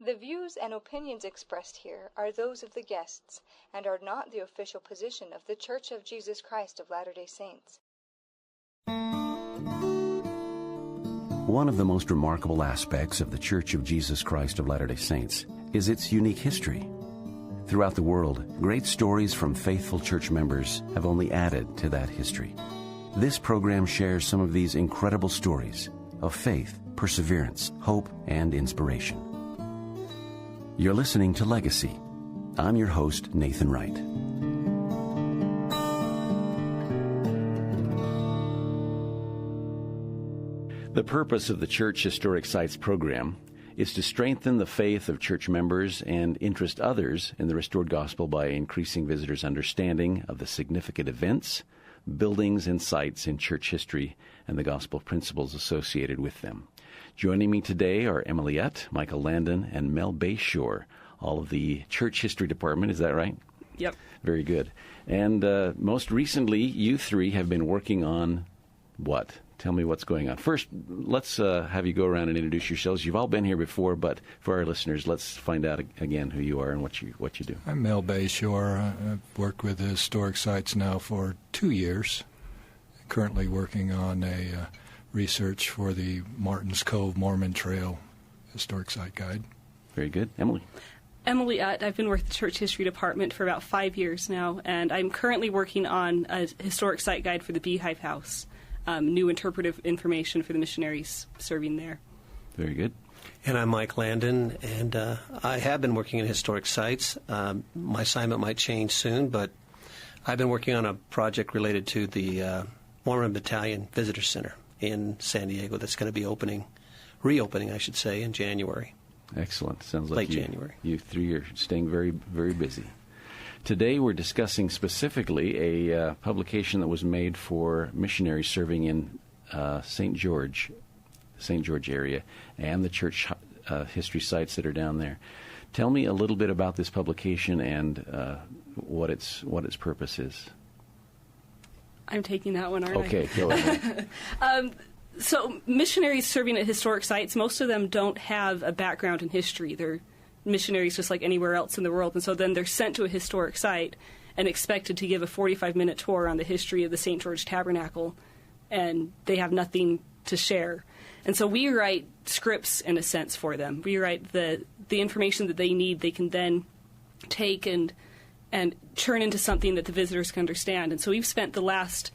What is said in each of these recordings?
The views and opinions expressed here are those of the guests and are not the official position of The Church of Jesus Christ of Latter-day Saints. One of the most remarkable aspects of The Church of Jesus Christ of Latter-day Saints is its unique history. Throughout the world, great stories from faithful church members have only added to that history. This program shares some of these incredible stories of faith, perseverance, hope, and inspiration. You're listening to Legacy. I'm your host, Nathan Wright. The purpose of the Church Historic Sites program is to strengthen the faith of church members and interest others in the restored gospel by increasing visitors' understanding of the significant events, buildings, and sites in church history and the gospel principles associated with them. Joining me today are Emily Ett, Michael Landon, and Mel Bayshore, all of the Church History Department. Is that right? Yep. Very good. And most recently, you three have been working on what? Tell me what's going on. First, let's have you go around and introduce yourselves. You've all been here before, but for our listeners, let's find out again who you are and what you do. I'm Mel Bayshore. I've worked with the Historic Sites now for 2 years. Currently working on a research for the Martins Cove Mormon Trail Historic Site Guide. Very good. Emily? Emily Utt. I've been with the Church History Department for about 5 years now, and I'm currently working on a historic site guide for the Beehive House, new interpretive information for the missionaries serving there. Very good. And I'm Mike Landon, and I have been working in historic sites. My assignment might change soon, but I've been working on a project related to the Mormon Battalion Visitor Center in San Diego that's going to be reopening, I should say, in January. Excellent. Sounds like January. You three are staying very, very busy. Today we're discussing specifically a publication that was made for missionaries serving in St. George area and the church history sites that are down there. Tell me a little bit about this publication and what its purpose is. I'm taking that one, aren't I? Okay, go ahead. So missionaries serving at historic sites, most of them don't have a background in history. They're missionaries just like anywhere else in the world, and so then they're sent to a historic site and expected to give a 45-minute tour on the history of the St. George Tabernacle, and they have nothing to share. And so we write scripts, in a sense, for them. We write the information that they need. They can then take and turn into something that the visitors can understand. And so we've spent the last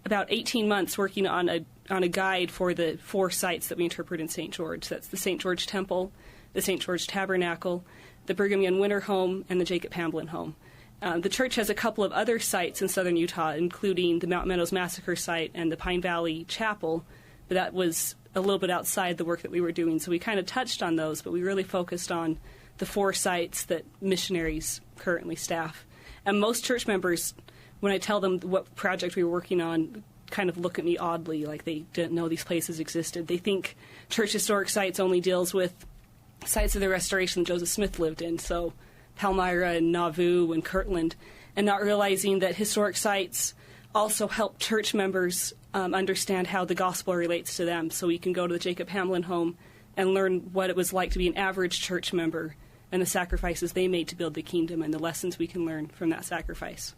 about 18 months working on a guide for the 4 sites that we interpret in St. George. That's the St. George Temple, the St. George Tabernacle, the Brigham Young Winter Home, and the Jacob Hamblin Home. The church has a couple of other sites in southern Utah, including the Mount Meadows Massacre site and the Pine Valley Chapel, but that was a little bit outside the work that we were doing. So we kind of touched on those, but we really focused on the 4 sites that missionaries currently staff. And most church members, when I tell them what project we were working on, kind of look at me oddly, like they didn't know these places existed. They think Church Historic Sites only deals with sites of the restoration that Joseph Smith lived in, so Palmyra and Nauvoo and Kirtland, and not realizing that historic sites also help church members understand how the gospel relates to them. So we can go to the Jacob Hamblin Home and learn what it was like to be an average church member and the sacrifices they made to build the kingdom and the lessons we can learn from that sacrifice.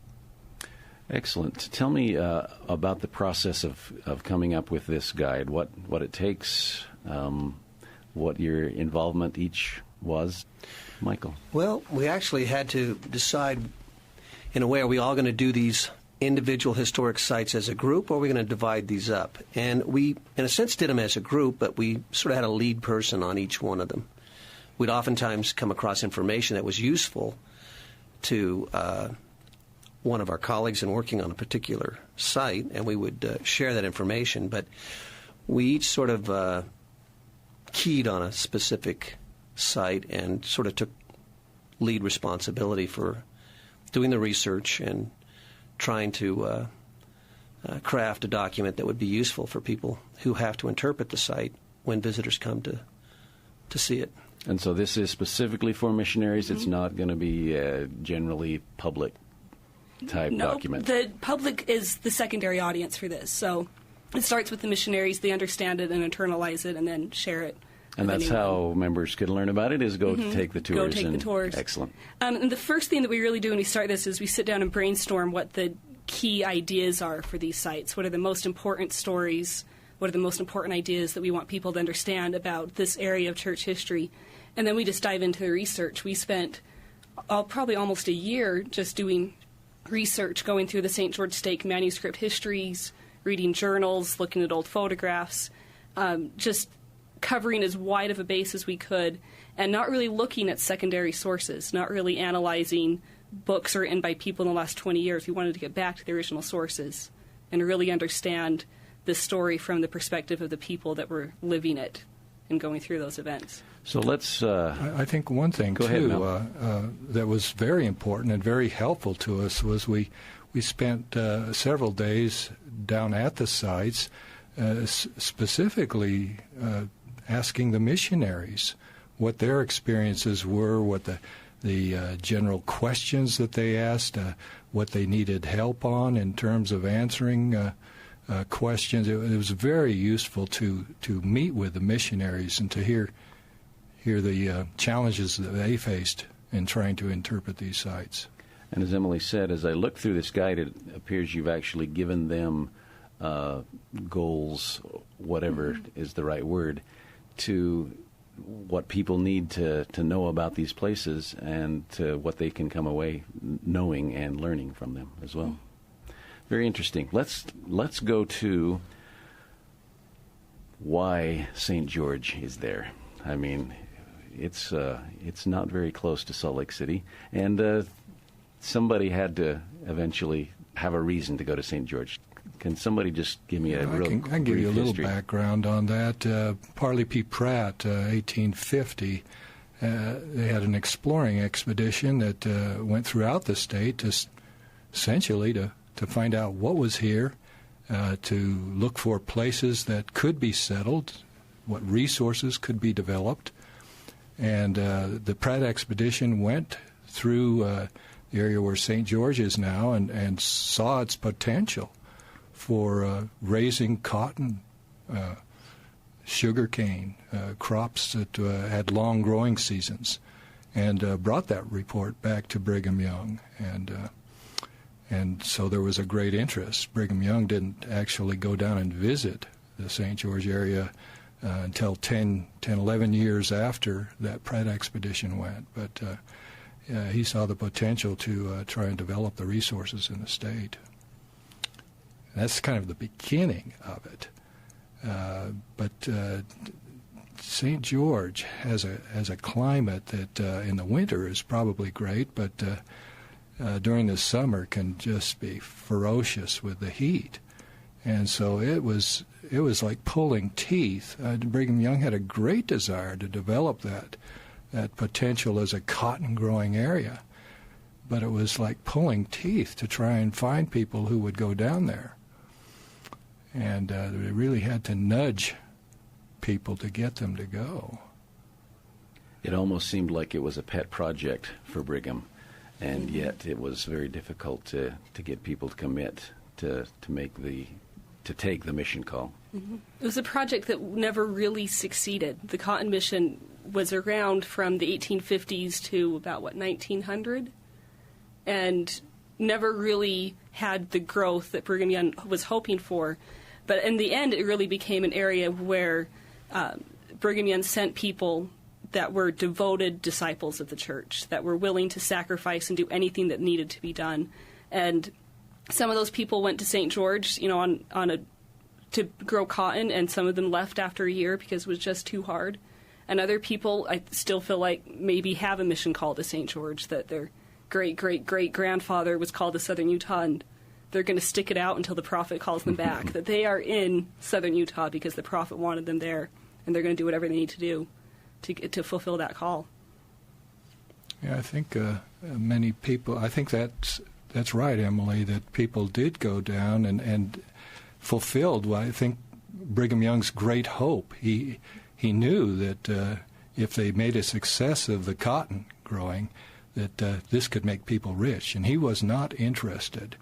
Excellent. Tell me about the process of coming up with this guide, what it takes, what your involvement each was. Michael? Well, we actually had to decide, in a way, are we all going to do these individual historic sites as a group, or are we going to divide these up? And we, in a sense, did them as a group, but we sort of had a lead person on each one of them. We'd oftentimes come across information that was useful to one of our colleagues in working on a particular site, and we would share that information. But we each sort of keyed on a specific site and sort of took lead responsibility for doing the research and trying to craft a document that would be useful for people who have to interpret the site when visitors come to see it. And so this is specifically for missionaries? Mm-hmm. It's not going to be generally public type document? The public is the secondary audience for this. So it starts with the missionaries. They understand it and internalize it and then share it And that's how members could learn about it, is go to take the tours. Go take the tours. Excellent. And the first thing that we really do when we start this is we sit down and brainstorm what the key ideas are for these sites. What are the most important stories? What are the most important ideas that we want people to understand about this area of church history? And then we just dive into the research. We spent probably almost a year just doing research, going through the St. George Stake manuscript histories, reading journals, looking at old photographs, just covering as wide of a base as we could, and not really looking at secondary sources, not really analyzing books written by people in the last 20 years. We wanted to get back to the original sources and really understand this story from the perspective of the people that were living it and going through those events. So let's... I think one thing, that was very important and very helpful to us was we spent several days down at the sites specifically asking the missionaries what their experiences were, what the general questions that they asked, what they needed help on in terms of answering questions. It was very useful to meet with the missionaries and to hear the challenges that they faced in trying to interpret these sites. And as Emily said, as I look through this guide, it appears you've actually given them goals, whatever is the right word, to what people need to know about these places and to what they can come away knowing and learning from them as well. Very interesting. Let's go to why St. George is there. I mean, it's not very close to Salt Lake City, and somebody had to eventually have a reason to go to St. George. Can somebody just give me a real I can give you a little history? background on that. Parley P. Pratt, 1850, they had an exploring expedition that went throughout the state essentially to find out what was here, to look for places that could be settled, what resources could be developed. And the Pratt expedition went through the area where St. George is now and saw its potential for raising cotton, sugarcane, crops that had long growing seasons, and brought that report back to Brigham Young. And so there was a great interest. Brigham Young didn't actually go down and visit the St. George area until 11 years after that Pratt expedition went. But he saw the potential to try and develop the resources in the state. That's kind of the beginning of it. But St. George has a climate that in the winter is probably great, but during the summer can just be ferocious with the heat. And so it was like pulling teeth. Brigham Young had a great desire to develop that potential as a cotton-growing area. But it was like pulling teeth to try and find people who would go down there. And they really had to nudge people to get them to go. It almost seemed like it was a pet project for Brigham, and yet it was very difficult to get people to commit to take the mission call. Mm-hmm. It was a project that never really succeeded. The Cotton Mission was around from the 1850s to about, 1900? And never really had the growth that Brigham Young was hoping for. But in the end, it really became an area where Brigham Young sent people that were devoted disciples of the church, that were willing to sacrifice and do anything that needed to be done. And some of those people went to St. George, to grow cotton, and some of them left after a year because it was just too hard. And other people, I still feel like, maybe have a mission call to St. George, that their great-great-great-grandfather was called to Southern Utah, and they're going to stick it out until the prophet calls them back, that they are in Southern Utah because the prophet wanted them there, and they're going to do whatever they need to do to fulfill that call. Yeah, I think many people, I think that's right, Emily, that people did go down and fulfilled what I think Brigham Young's great hope. He knew that if they made a success of the cotton growing, that this could make people rich, and he was not interested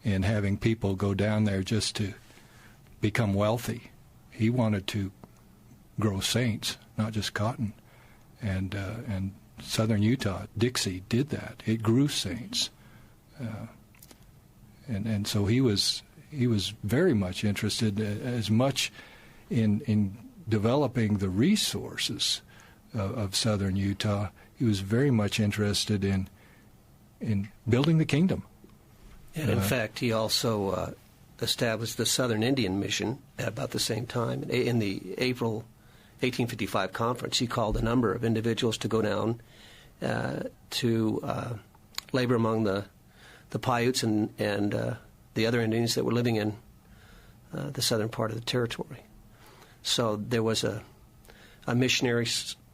in having people go down there just to become wealthy. He wanted to grow saints, not just cotton. And southern Utah, Dixie, did that. It grew saints. And so he was very much interested, as much in developing the resources of southern Utah. He was very much interested in building the kingdom. And in fact, he also established the Southern Indian Mission at about the same time. In the April 1855 conference, he called a number of individuals to go down to labor among the Paiutes and the other Indians that were living in the southern part of the territory. So there was a missionary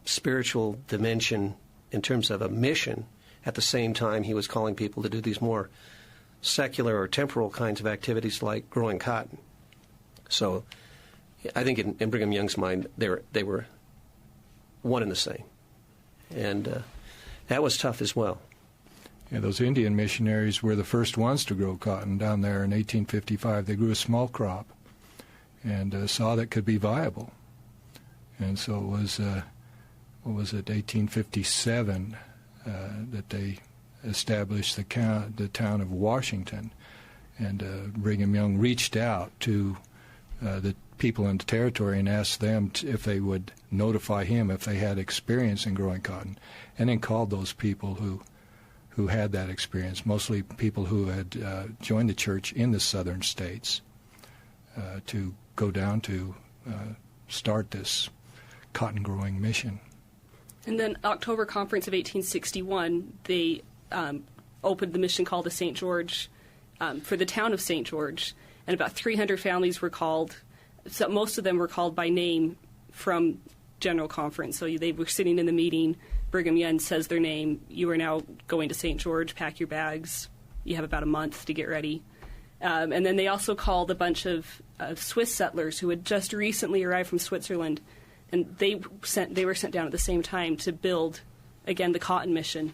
spiritual dimension in terms of a mission. At the same time, he was calling people to do these more secular or temporal kinds of activities like growing cotton. So I think in Brigham Young's mind, they were one and the same. And that was tough as well. Yeah, those Indian missionaries were the first ones to grow cotton down there in 1855. They grew a small crop and saw that could be viable. And so it was, 1857 that they established the town of Washington. And Brigham Young reached out to the people in the territory and asked them if they would notify him if they had experience in growing cotton, and then called those people who had that experience, mostly people who had joined the church in the southern states, to go down to start this cotton growing mission. And then October Conference of 1861, they opened the mission called to St. George for the town of St. George, and about 300 families were called. So most of them were called by name from General Conference. So they were sitting in the meeting. Brigham Young says their name. You are now going to St. George. Pack your bags. You have about a month to get ready. And then they also called a bunch of Swiss settlers who had just recently arrived from Switzerland, and they were sent down at the same time to build, again, the cotton mission,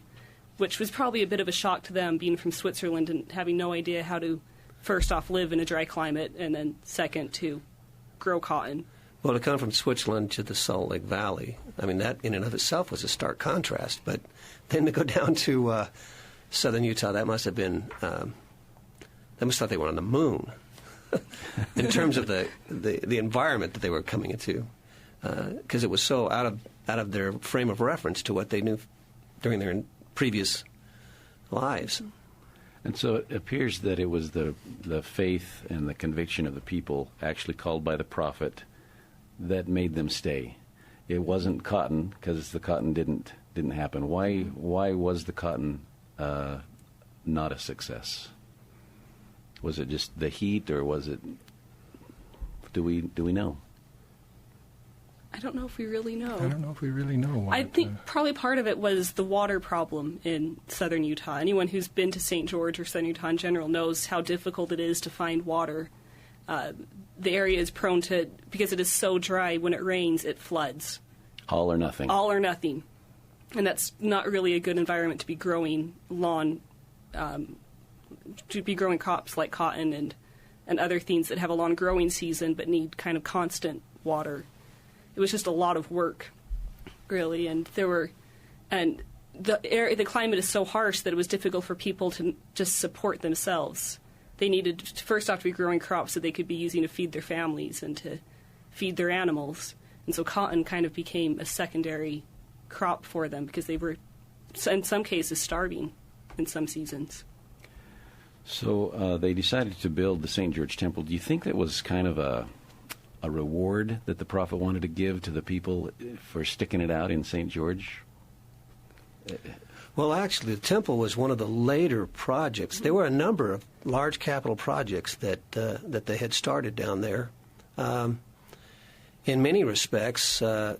which was probably a bit of a shock to them, being from Switzerland and having no idea how to, first off, live in a dry climate, and then second, to grow cotton. Well, to come from Switzerland to the Salt Lake Valley, I mean, that in and of itself was a stark contrast. But then to go down to southern Utah, that must have been, they must have thought they were on the moon in terms of the environment that they were coming into, because it was so out of their frame of reference to what they knew during their previous lives. And so it appears that it was the faith and the conviction of the people actually called by the prophet that made them stay. It wasn't cotton, because the cotton didn't happen. Why was the cotton not a success? Was it just the heat, or was it? Do we know? I don't know if we really know. I don't know if we really know. I think probably part of it was the water problem in southern Utah. Anyone who's been to St. George or southern Utah in general knows how difficult it is to find water. The area is prone to, because it is so dry, when it rains, it floods. All or nothing. All or nothing. And that's not really a good environment to be growing to be growing crops like cotton and other things that have a long growing season but need kind of constant water. It was just a lot of work, really, and the climate is so harsh that it was difficult for people to just support themselves. They needed to first off to be growing crops that they could be using to feed their families and to feed their animals. And so cotton kind of became a secondary crop for them, because they were, in some cases, starving in some seasons. So they decided to build the St. George Temple. Do you think that was kind of a reward that the prophet wanted to give to the people for sticking it out in St. George? Well, actually, the temple was one of the later projects. There were a number of large capital projects that they had started down there. In many respects, you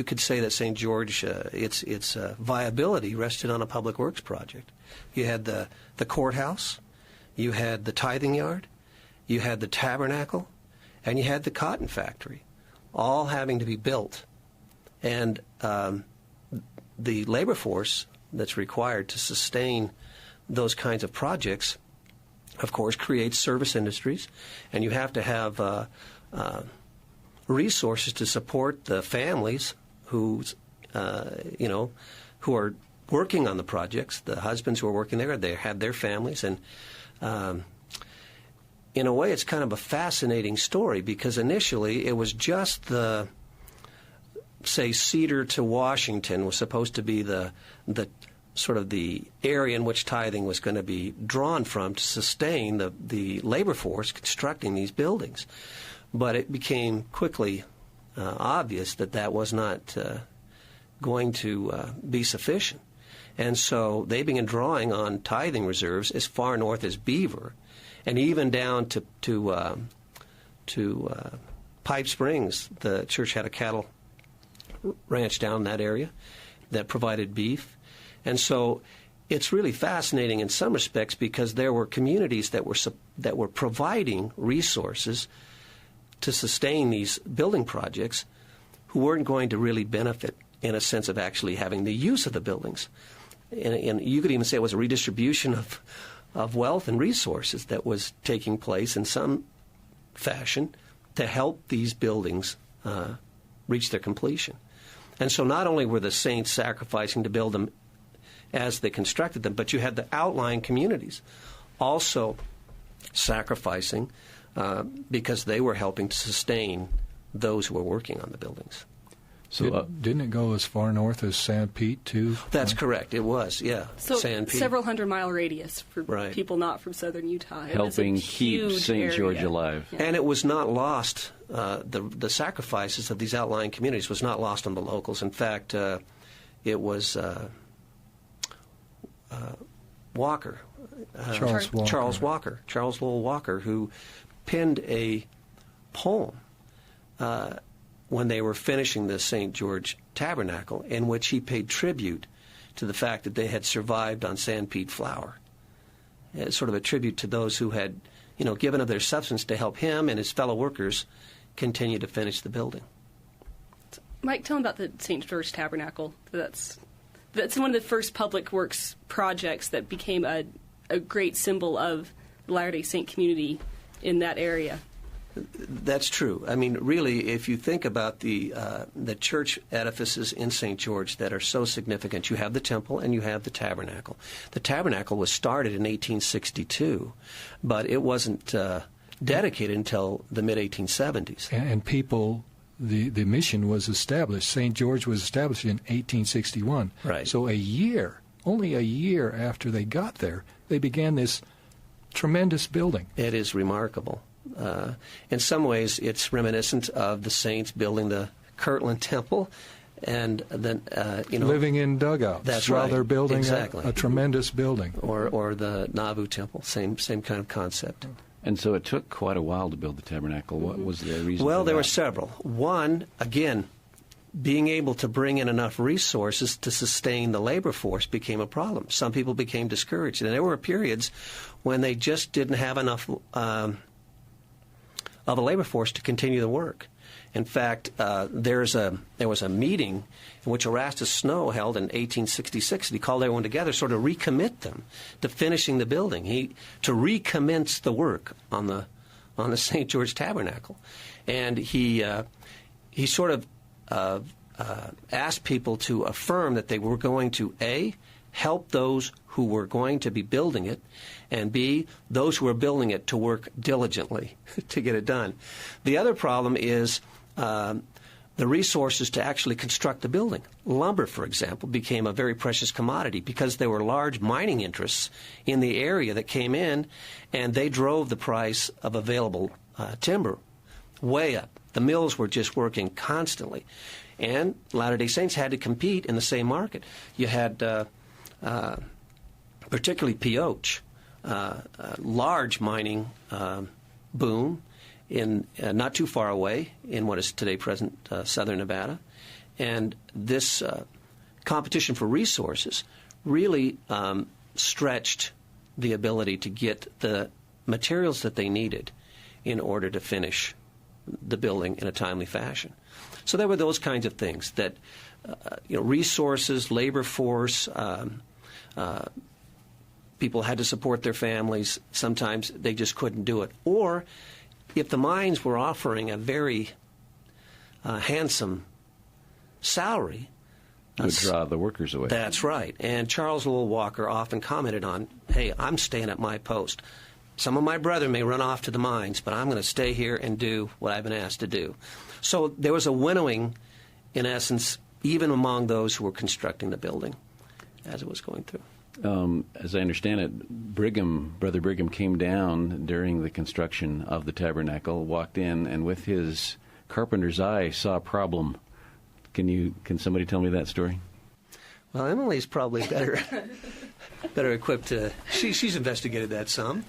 could say that St. George, its viability rested on a public works project. You had the courthouse, you had the tithing yard, you had the tabernacle, and you had the cotton factory, all having to be built. And the labor force that's required to sustain those kinds of projects, of course, creates service industries, and you have to have resources to support the families who are working on the projects. The husbands who are working there, they had their families, and in a way, it's kind of a fascinating story because initially it was just the, say, Cedar to Washington was supposed to be the sort of the area in which tithing was going to be drawn from to sustain the labor force constructing these buildings. But it became quickly obvious that was not going to be sufficient. And so they began drawing on tithing reserves as far north as Beaver, and even down to Pipe Springs. The church had a cattle ranch down in that area that provided beef. And so it's really fascinating in some respects because there were communities that were providing resources to sustain these building projects who weren't going to really benefit in a sense of actually having the use of the buildings. And you could even say it was a redistribution of wealth and resources that was taking place in some fashion to help these buildings reach their completion. And so not only were the saints sacrificing to build them as they constructed them, but you had the outlying communities also sacrificing because they were helping to sustain those who were working on the buildings. So didn't it go as far north as San Pete, too? That's correct. It was, yeah. So San Pete. Several 100-mile radius for Right. people not from southern Utah. Helping keep St. George alive. Yeah. And it was not lost, the sacrifices of these outlying communities was not lost on the locals. In fact, it was Walker. Charles Walker. Charles Lowell Walker, who penned a poem when they were finishing the St. George Tabernacle, in which he paid tribute to the fact that they had survived on San Pete flour. It's sort of a tribute to those who had, given of their substance to help him and his fellow workers continue to finish the building. Mike, tell them about the St. George Tabernacle. That's one of the first public works projects that became a great symbol of the Latter-day Saint community in that area. That's true. I mean, really, if you think about the church edifices in St. George that are so significant, you have the temple and you have the tabernacle. The tabernacle was started in 1862, but it wasn't dedicated until the mid-1870s. And people, the mission was established. St. George was established in 1861. Right. So only a year after they got there, they began this tremendous building. It is remarkable. In some ways, it's reminiscent of the saints building the Kirtland Temple, and then living in dugouts. That's while right. they're building Exactly. a tremendous building. Or the Nauvoo Temple, same kind of concept. And so it took quite a while to build the tabernacle. What was the reason? Well, for there that? were several. One, again, being able to bring in enough resources to sustain the labor force became a problem. Some people became discouraged, and there were periods when they just didn't have enough of a labor force to continue the work. In fact, there was a meeting in which Erastus Snow held in 1866. He called everyone together, sort of recommit them to finishing the building. To recommence the work on the St. George Tabernacle, and he sort of asked people to affirm that they were going to help those who were going to be building it, and B, those who were building it to work diligently to get it done. The other problem is the resources to actually construct the building. Lumber, for example, became a very precious commodity because there were large mining interests in the area that came in, and they drove the price of available timber way up. The mills were just working constantly. And Latter-day Saints had to compete in the same market. You had particularly Pioche, large mining boom in not too far away in what is today present southern Nevada. And this competition for resources really stretched the ability to get the materials that they needed in order to finish the building in a timely fashion. So there were those kinds of things that, resources, labor force, people had to support their families. Sometimes they just couldn't do it. Or if the mines were offering a very handsome salary. Would draw the workers away. That's right. And Charles Lowell Walker often commented on, hey, I'm staying at my post. Some of my brethren may run off to the mines, but I'm going to stay here and do what I've been asked to do. So there was a winnowing, in essence, even among those who were constructing the building as it was going through. As I understand it, Brother Brigham came down during the construction of the tabernacle, walked in, and with his carpenter's eye saw a problem. Can somebody tell me that story? Well, Emily's probably better equipped to. She's investigated that some.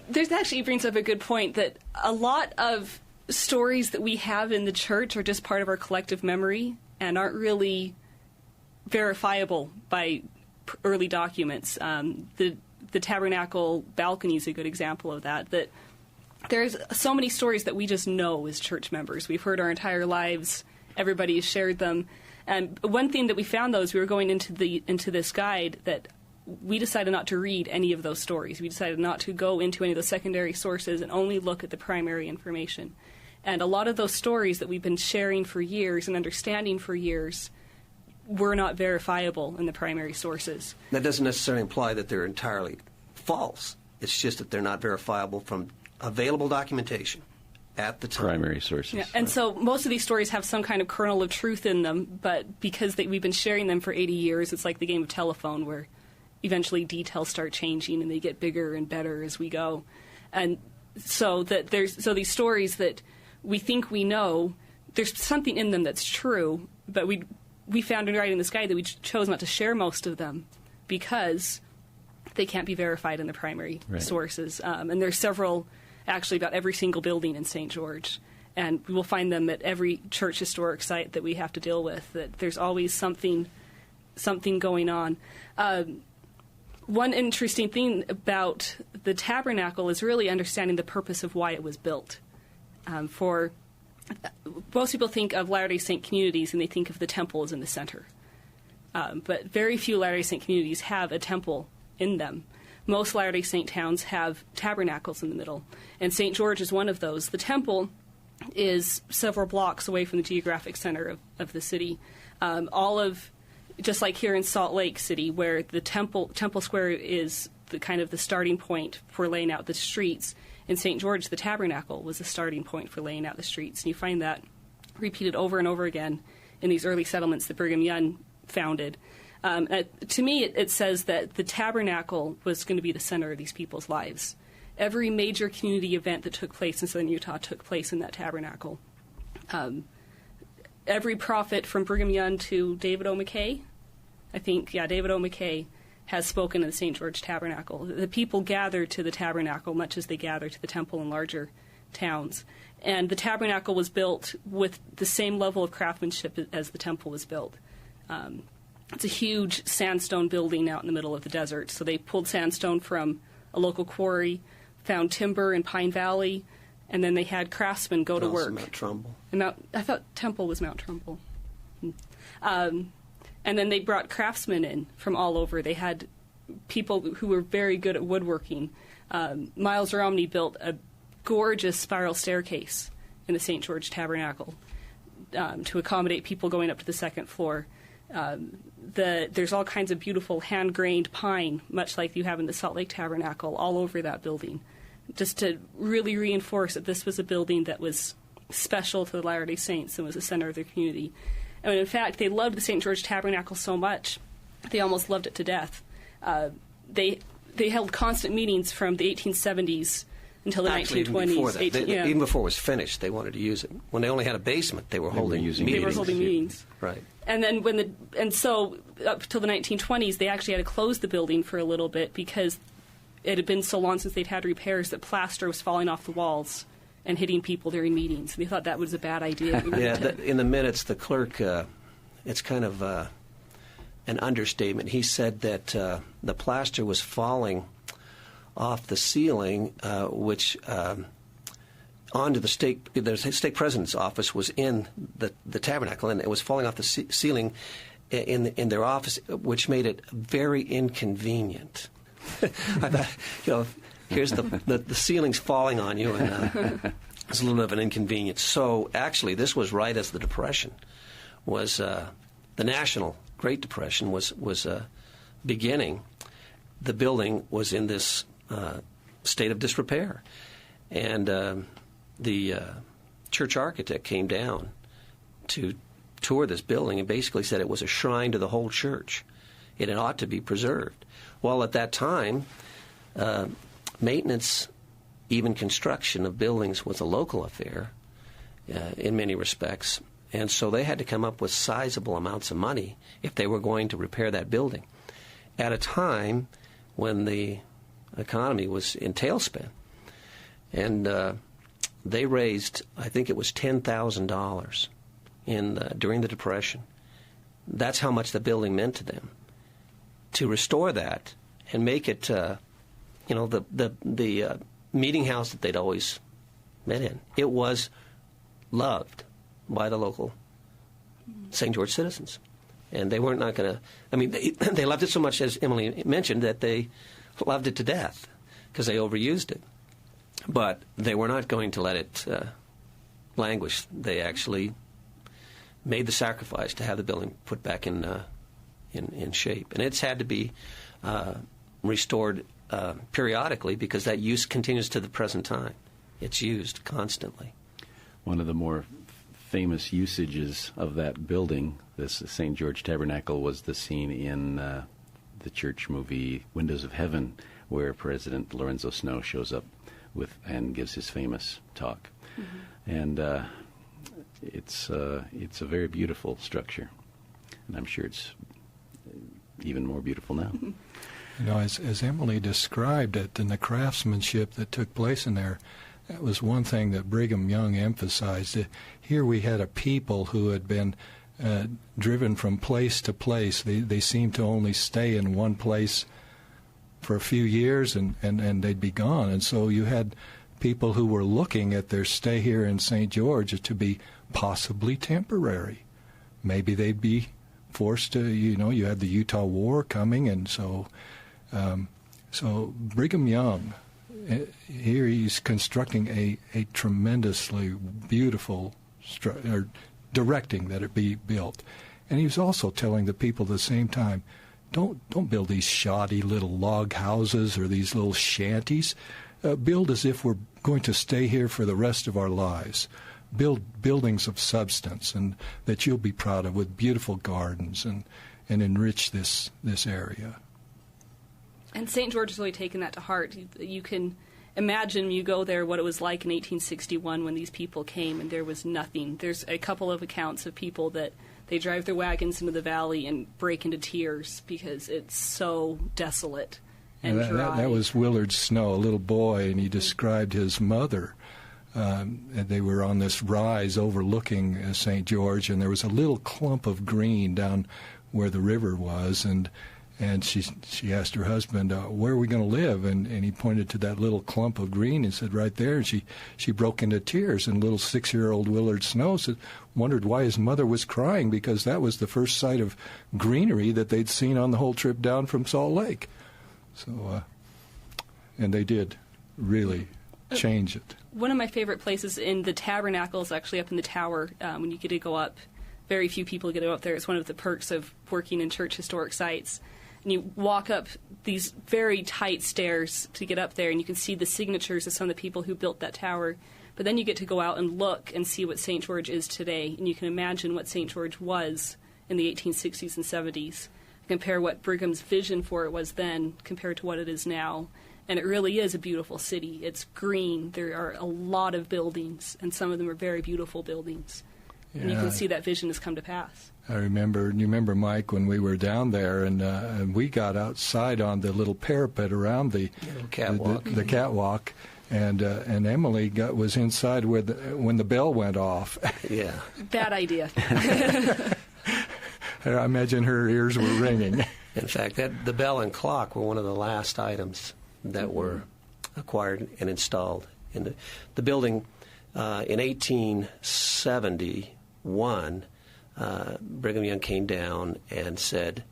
There's actually brings up a good point that a lot of stories that we have in the church are just part of our collective memory and aren't really verifiable by early documents. The tabernacle balcony is a good example of that. That there's so many stories that we just know as church members. We've heard our entire lives. Everybody has shared them. And one thing that we found, though, is we were going into this guide that we decided not to read any of those stories. We decided not to go into any of the secondary sources and only look at the primary information. And a lot of those stories that we've been sharing for years and understanding for years were not verifiable in the primary sources. That doesn't necessarily imply that they're entirely false. It's just that they're not verifiable from available documentation at the time. Primary sources. Yeah. And so most of these stories have some kind of kernel of truth in them, but because we've been sharing them for 80 years, it's like the game of telephone where eventually details start changing and they get bigger and better as we go. And so these stories that we think we know, there's something in them that's true, but we found in writing this guide that we chose not to share most of them because they can't be verified in the primary sources. And there's several, actually, about every single building in St. George. And we will find them at every church historic site that we have to deal with, that there's always something going on. One interesting thing about the tabernacle is really understanding the purpose of why it was built. For most people think of Latter-day Saint communities and they think of the temple as in the center. But very few Latter-day Saint communities have a temple in them. Most Latter-day Saint towns have tabernacles in the middle, and St. George is one of those. The temple is several blocks away from the geographic center of the city. Just like here in Salt Lake City, where the Temple Square is the kind of the starting point for laying out the streets, in St. George, the tabernacle was the starting point for laying out the streets. And you find that repeated over and over again in these early settlements that Brigham Young founded. To me, it says that the tabernacle was going to be the center of these people's lives. Every major community event that took place in southern Utah took place in that tabernacle. Every prophet from Brigham Young to David O. McKay, David O. McKay has spoken in the St. George Tabernacle. The people gathered to the tabernacle much as they gather to the temple in larger towns. And the tabernacle was built with the same level of craftsmanship as the temple was built. It's a huge sandstone building out in the middle of the desert. So they pulled sandstone from a local quarry, found timber in Pine Valley, and then they had craftsmen go to work. Mount Trumbull. I thought Temple was Mount Trumbull. And then they brought craftsmen in from all over. They had people who were very good at woodworking. Miles Romney built a gorgeous spiral staircase in the St. George Tabernacle to accommodate people going up to the second floor. There's all kinds of beautiful hand-grained pine, much like you have in the Salt Lake Tabernacle, all over that building, just to really reinforce that this was a building that was special to the Latter-day Saints and was the center of their community. And in fact, they loved the St. George Tabernacle so much, they almost loved it to death. They held constant meetings from the 1870s until the 1920s. Even before it was finished, they wanted to use it. When they only had a basement, they were holding meetings. They were holding meetings. Right. And then so up till the 1920s, they actually had to close the building for a little bit because it had been so long since they'd had repairs that plaster was falling off the walls and hitting people during meetings. They thought that was a bad idea. In the minutes, the clerk, it's kind of an understatement. He said that the plaster was falling off the ceiling, which onto the stake president's office was in the tabernacle, and it was falling off the ceiling in their office, which made it very inconvenient. I thought, here's the ceiling's falling on you, and It's a little bit of an inconvenience. So actually, this was right as the Depression was, the National Great Depression was beginning. The building was in this state of disrepair. And the church architect came down to tour this building and basically said it was a shrine to the whole church. It ought to be preserved. Well, at that time, maintenance, even construction of buildings, was a local affair in many respects. And so they had to come up with sizable amounts of money if they were going to repair that building at a time when the economy was in tailspin. And they raised, I think it was $10,000 during the Depression. That's how much the building meant to them. To restore that and make it, the meeting house that they'd always met in. It was loved by the local St. George citizens. And they weren't not going to, they loved it so much, as Emily mentioned, that they loved it to death because they overused it. But they were not going to let it languish. They actually made the sacrifice to have the building put back in shape. And it's had to be restored periodically because that use continues to the present time. It's used constantly. One of the more famous usages of that building, this St. George Tabernacle, was the scene in the church movie Windows of Heaven, where President Lorenzo Snow shows up and gives his famous talk. Mm-hmm. And it's a very beautiful structure, and I'm sure it's even more beautiful now. You know, as Emily described it, and the craftsmanship that took place in there, that was one thing that Brigham Young emphasized. Here we had a people who had been driven from place to place. They seemed to only stay in one place for a few years, and they'd be gone. And so you had people who were looking at their stay here in St. George to be possibly temporary. Maybe they'd be forced to, you had the Utah War coming, and so Brigham Young, here he's constructing a tremendously beautiful directing that it be built. And he was also telling the people at the same time, don't build these shoddy little log houses or these little shanties. Build as if we're going to stay here for the rest of our lives. Build buildings of substance and that you'll be proud of, with beautiful gardens, and enrich this area. And St. George has really taken that to heart. You can imagine, you go there, what it was like in 1861 when these people came and there was nothing. There's a couple of accounts of people that they drive their wagons into the valley and break into tears because it's so desolate and dry. That was Willard Snow, a little boy, and he described his mother. And they were on this rise overlooking St. George, and there was a little clump of green down where the river was, and she asked her husband, where are we going to live? And he pointed to that little clump of green and said, right there. And she broke into tears. And little 6-year-old Willard Snow wondered why his mother was crying, because that was the first sight of greenery that they'd seen on the whole trip down from Salt Lake. So, and they did really change it. One of my favorite places in the tabernacle is actually up in the tower. When you get to go up, very few people get to go up there. It's one of the perks of working in church historic sites. And you walk up these very tight stairs to get up there, and you can see the signatures of some of the people who built that tower. But then you get to go out and look and see what St. George is today, and you can imagine what St. George was in the 1860s and 70s. Compare what Brigham's vision for it was then compared to what it is now. And it really is a beautiful city. It's green. There are a lot of buildings, and some of them are very beautiful buildings. Yeah. And you can see that vision has come to pass. You remember, Mike, when we were down there, and we got outside on the little parapet around the catwalk, the catwalk, and Emily was inside when the bell went off. Yeah. Bad idea. I imagine her ears were ringing. In fact, the bell and clock were one of the last items that were acquired and installed in the building. In 1871, Brigham Young came down and said,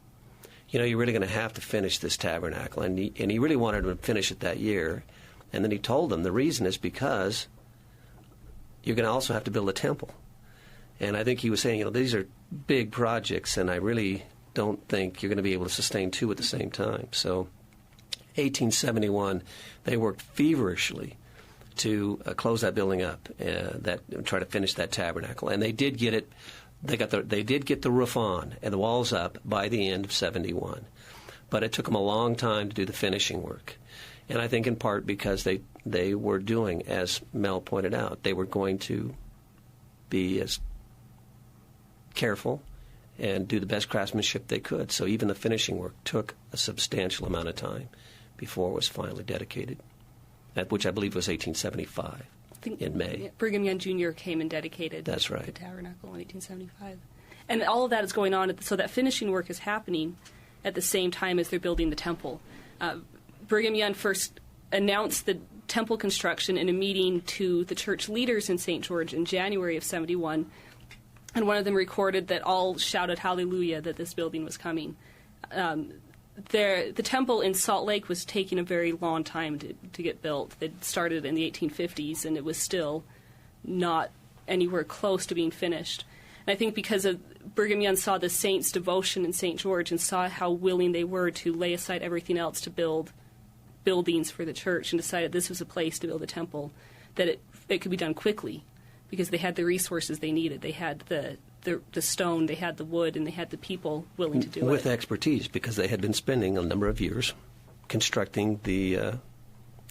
you're really going to have to finish this tabernacle. And he really wanted to finish it that year. And then he told them the reason is because you're going to also have to build a temple. And I think he was saying, these are big projects, and I really don't think you're going to be able to sustain two at the same time. So 1871, they worked feverishly to close that building up, try to finish that tabernacle. And they did get it. They did get the roof on and the walls up by the end of 71. But it took them a long time to do the finishing work. And I think in part because they were doing, as Mel pointed out, they were going to be as careful and do the best craftsmanship they could. So even the finishing work took a substantial amount of time before it was finally dedicated, which I believe was 1875 in May. Brigham Young Jr. came and dedicated That's right. the tabernacle in 1875. And all of that is going on, so that finishing work is happening at the same time as they're building the temple. Brigham Young first announced the temple construction in a meeting to the church leaders in St. George in January of 71, and one of them recorded that all shouted hallelujah that this building was coming. The temple in Salt Lake was taking a very long time to get built. It started in the 1850s, and it was still not anywhere close to being finished. And I think because of Brigham Young saw the saints' devotion in St. George and saw how willing they were to lay aside everything else to build buildings for the church, and decided this was a place to build a temple, that it could be done quickly because they had the resources they needed. They had the stone, they had the wood, and they had the people willing to do it. With expertise, because they had been spending a number of years constructing the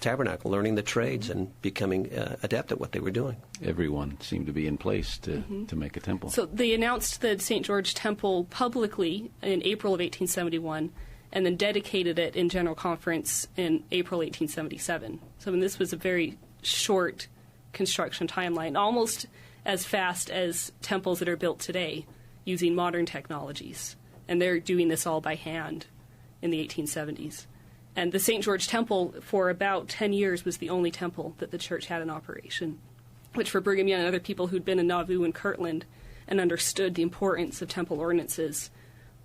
tabernacle, learning the trades, and becoming adept at what they were doing. Everyone seemed to be in place to make a temple. So they announced the St. George Temple publicly in April of 1871, and then dedicated it in General Conference in April 1877. So this was a very short construction timeline, almost as fast as temples that are built today using modern technologies. And they're doing this all by hand in the 1870s. And the St. George Temple, for about 10 years, was the only temple that the church had in operation, which for Brigham Young and other people who'd been in Nauvoo and Kirtland and understood the importance of temple ordinances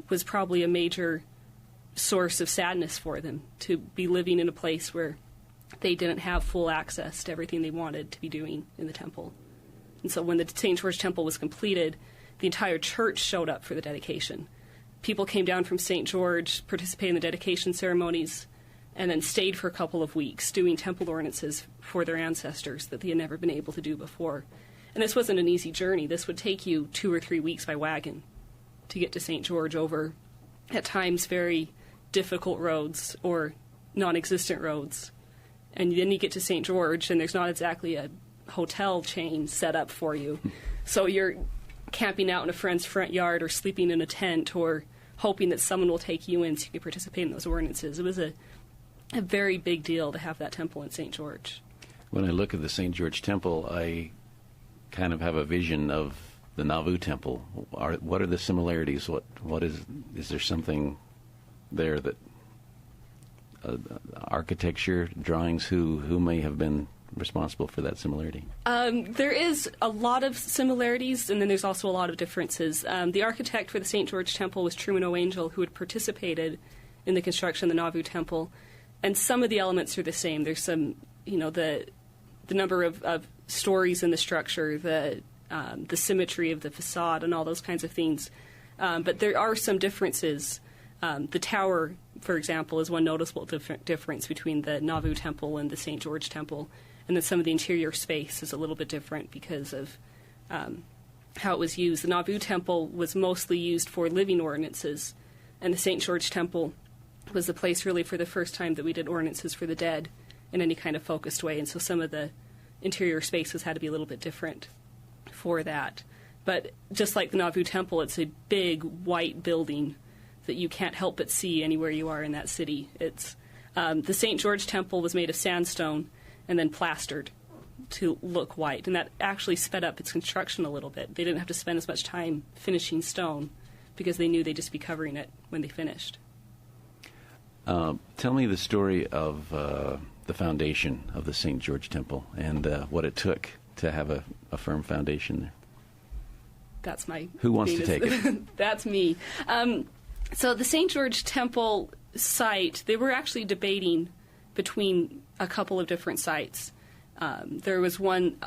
was probably a major source of sadness for them, to be living in a place where they didn't have full access to everything they wanted to be doing in the temple. And so when the St. George Temple was completed, the entire church showed up for the dedication. People came down from St. George, participated in the dedication ceremonies, and then stayed for a couple of weeks doing temple ordinances for their ancestors that they had never been able to do before. And this wasn't an easy journey. This would take you 2 or 3 weeks by wagon to get to St. George over, at times, very difficult roads or non-existent roads. And then you get to St. George, and there's not exactly a hotel chain set up for you. So you're camping out in a friend's front yard or sleeping in a tent or hoping that someone will take you in so you can participate in those ordinances. It was a very big deal to have that temple in St. George. When I look at the St. George Temple, I kind of have a vision of the Nauvoo Temple. What are the similarities? What is there something there that architecture, drawings, who may have been responsible for that similarity? There is a lot of similarities, and then there's also a lot of differences. The architect for the St. George Temple was Truman O. Angell, who had participated in the construction of the Nauvoo Temple, and some of the elements are the same. There's some, the number of stories in the structure, the symmetry of the facade, and all those kinds of things. But there are some differences. The tower, for example, is one noticeable difference between the Nauvoo Temple and the St. George Temple. And then some of the interior space is a little bit different because of how it was used. The Nauvoo Temple was mostly used for living ordinances, and the St. George Temple was the place really for the first time that we did ordinances for the dead in any kind of focused way. And so some of the interior spaces had to be a little bit different for that. But just like the Nauvoo Temple, it's a big white building that you can't help but see anywhere you are in that city. It's the St. George Temple was made of sandstone and then plastered to look white, and that actually sped up its construction a little bit. They didn't have to spend as much time finishing stone because they knew they'd just be covering it when they finished. Tell me the story of the foundation of the St. George Temple and what it took to have a firm foundation there. That's my... Who wants to take it? That's me. So the St. George Temple site, they were actually debating between a couple of different sites. There was one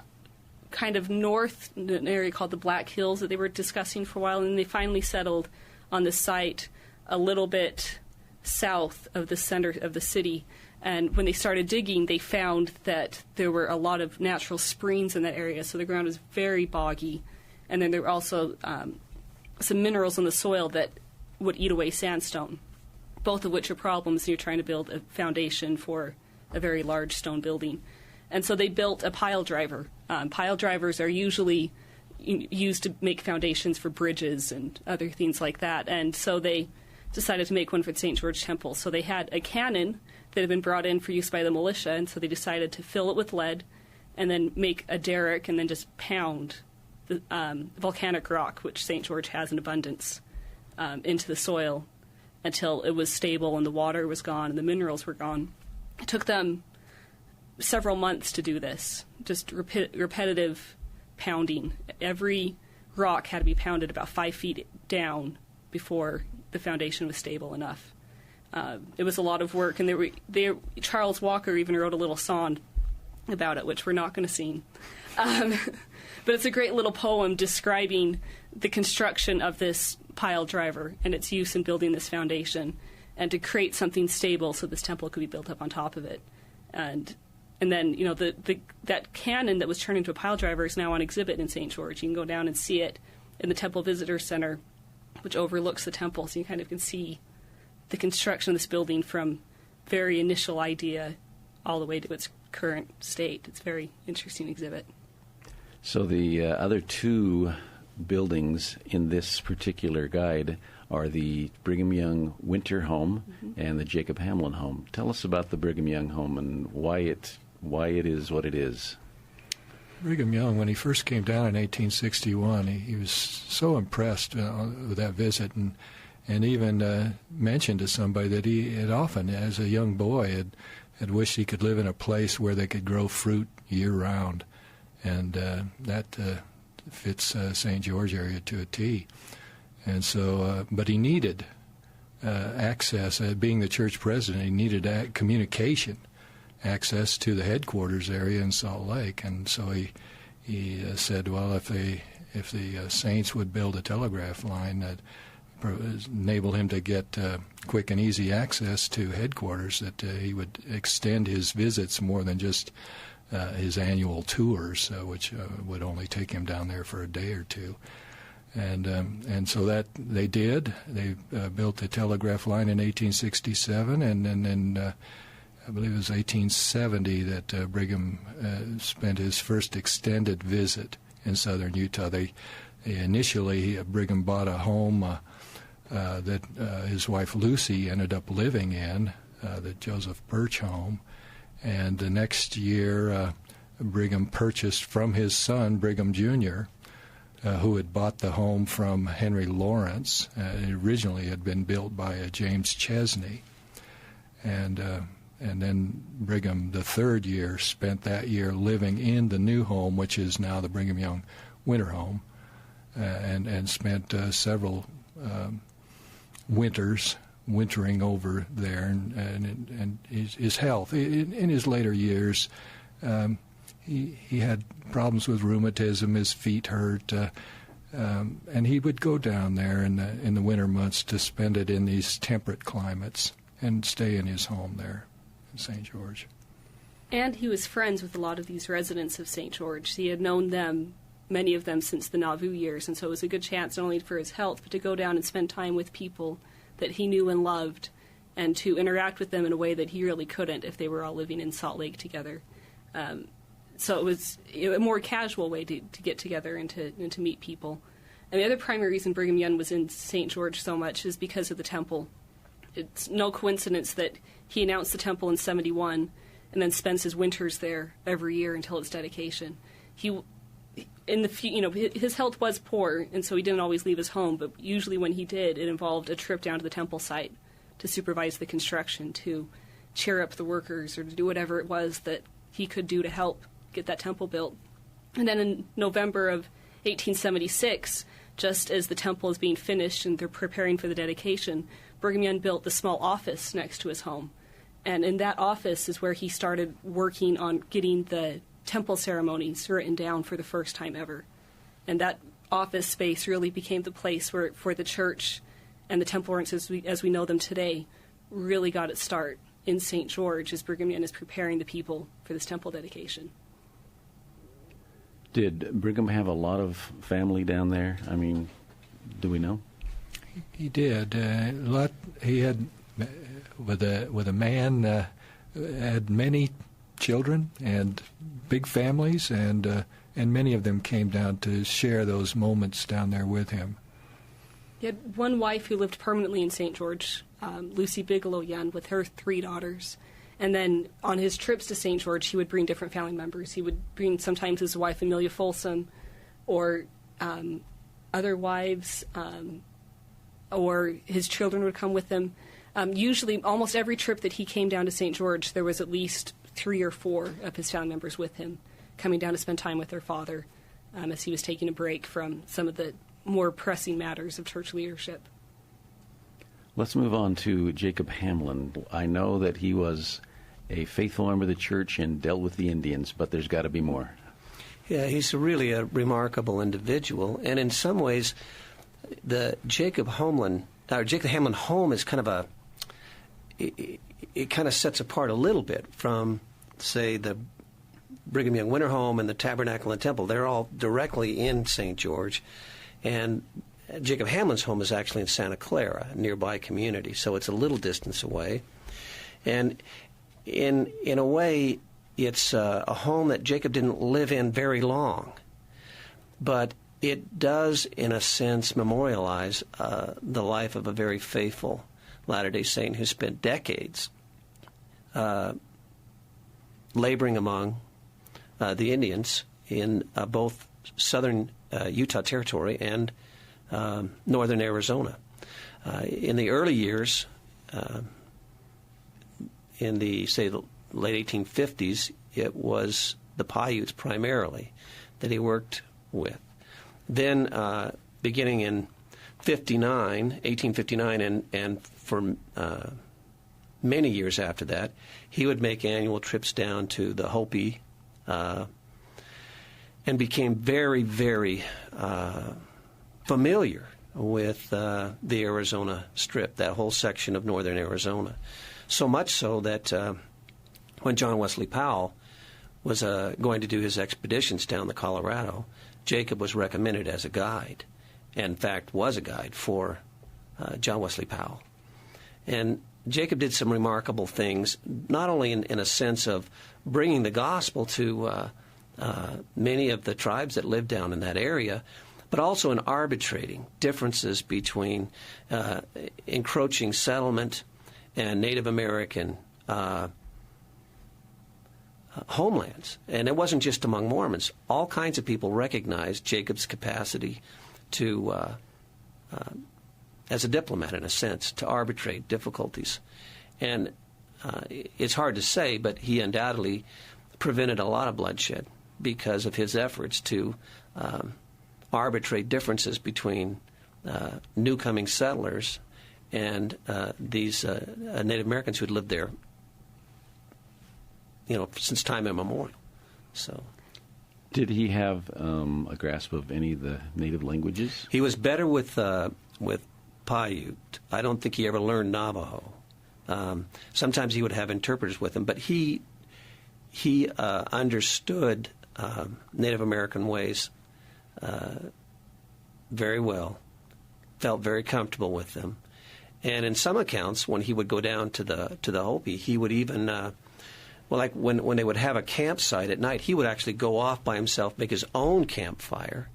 kind of north, in an area called the Black Hills that they were discussing for a while, and they finally settled on the site a little bit south of the center of the city. And when they started digging, they found that there were a lot of natural springs in that area, so the ground was very boggy. And then there were also some minerals in the soil that would eat away sandstone, both of which are problems when you're trying to build a foundation for a very large stone building. And so they built a pile driver. Pile drivers are usually used to make foundations for bridges and other things like that. And so they decided to make one for the St. George Temple. So they had a cannon that had been brought in for use by the militia, and so they decided to fill it with lead and then make a derrick and then just pound the volcanic rock, which St. George has in abundance, into the soil until it was stable and the water was gone and the minerals were gone. It took them several months to do this, just repetitive pounding. Every rock had to be pounded about 5 feet down before the foundation was stable enough. It was a lot of work, and Charles Walker even wrote a little song about it, which we're not going to sing. But it's a great little poem describing the construction of this pile driver and its use in building this foundation, and to create something stable so this temple could be built up on top of it. And then, you know, that cannon that was turned into a pile driver is now on exhibit in St. George. You can go down and see it in the Temple Visitor Center, which overlooks the temple, so you kind of can see the construction of this building from very initial idea all the way to its current state. It's a very interesting exhibit. So the other two buildings in this particular guide are the Brigham Young Winter Home and the Jacob Hamlin Home. Tell us about the Brigham Young Home and why it is what it is. Brigham Young, when he first came down in 1861, he was so impressed with that visit, and even mentioned to somebody that he had often, as a young boy, had wished he could live in a place where they could grow fruit year-round. And that fits St. George area to a T. And so, but he needed access. Being the church president, he needed communication, access to the headquarters area in Salt Lake. And so he said, well, if the Saints would build a telegraph line that enable him to get quick and easy access to headquarters, that he would extend his visits more than just his annual tours, which would only take him down there for a day or two. And so that they did. They built the telegraph line in 1867, and then I believe it was 1870 that Brigham spent his first extended visit in southern Utah. Initially, Brigham bought a home that his wife Lucy ended up living in, the Joseph Birch home. And the next year, Brigham purchased from his son, Brigham Jr., who had bought the home from Henry Lawrence. It originally had been built by James Chesney. And then Brigham, the third year, spent that year living in the new home, which is now the Brigham Young Winter Home, and spent several winters wintering over there, and his health. In his later years, he had problems with rheumatism. His feet hurt, and he would go down there in the winter months to spend it in these temperate climates and stay in his home there in St. George. And he was friends with a lot of these residents of St. George. He had known them, many of them, since the Nauvoo years, and so it was a good chance not only for his health, but to go down and spend time with people that he knew and loved, and to interact with them in a way that he really couldn't if they were all living in Salt Lake together. So it was a more casual way to get together and to meet people. And the other primary reason Brigham Young was in St. George so much is because of the temple. It's no coincidence that he announced the temple in 71 and then spends his winters there every year until its dedication. His health was poor, and so he didn't always leave his home, but usually when he did, it involved a trip down to the temple site to supervise the construction, to cheer up the workers, or to do whatever it was that he could do to help get that temple built. And then in November of 1876, just as the temple is being finished and they're preparing for the dedication, Brigham Young built the small office next to his home. And in that office is where he started working on getting the temple ceremonies written down for the first time ever. And that office space really became the place where for the church and the temple ordinances as we know them today really got its start in St. George as Brigham Young is preparing the people for this temple dedication. Did Brigham have a lot of family down there? I mean, do we know? He did. He had, with a man, had many children and big families, and many of them came down to share those moments down there with him. He had one wife who lived permanently in St. George, Lucy Bigelow Young, with her 3 daughters. And then on his trips to St. George, he would bring different family members. He would bring sometimes his wife, Amelia Folsom, or other wives, or his children would come with him. Usually, almost every trip that he came down to St. George, there was at least 3 or 4 of his family members with him, coming down to spend time with their father as he was taking a break from some of the more pressing matters of church leadership. Let's move on to Jacob Hamlin. I know that he was a faithful member of the church and dealt with the Indians, but there's got to be more. Yeah, he's really a remarkable individual, and in some ways, the Jacob Hamlin home is kind of it kind of sets apart a little bit from, say, the Brigham Young Winter Home and the Tabernacle and Temple. They're all directly in St. George, and Jacob Hamlin's home is actually in Santa Clara, a nearby community, so it's a little distance away. And in a way, it's a home that Jacob didn't live in very long, but it does, in a sense, memorialize the life of a very faithful Latter-day Saint who spent decades laboring among the Indians in both southern Utah Territory and northern Arizona. In the early years, in the late 1850s, it was the Paiutes primarily that he worked with. Then, beginning in 1859, and for many years after that, he would make annual trips down to the Hopi and became very, very familiar with the Arizona Strip, that whole section of northern Arizona. So much so that when John Wesley Powell was going to do his expeditions down the Colorado, Jacob was recommended as a guide, and in fact was a guide for John Wesley Powell. And Jacob did some remarkable things, not only in a sense of bringing the gospel to many of the tribes that lived down in that area, but also in arbitrating differences between encroaching settlement and Native American homelands. And it wasn't just among Mormons. All kinds of people recognized Jacob's capacity to, as a diplomat in a sense, to arbitrate difficulties. And it's hard to say, but he undoubtedly prevented a lot of bloodshed because of his efforts to arbitrate differences between new coming settlers and these Native Americans who had lived there, since time immemorial. So, did he have a grasp of any of the native languages? He was better with Paiute. I don't think he ever learned Navajo. Sometimes he would have interpreters with him, but he understood Native American ways very well, felt very comfortable with them. And in some accounts, when he would go down to the Hopi, he would even, like when they would have a campsite at night, he would actually go off by himself, make his own campfire,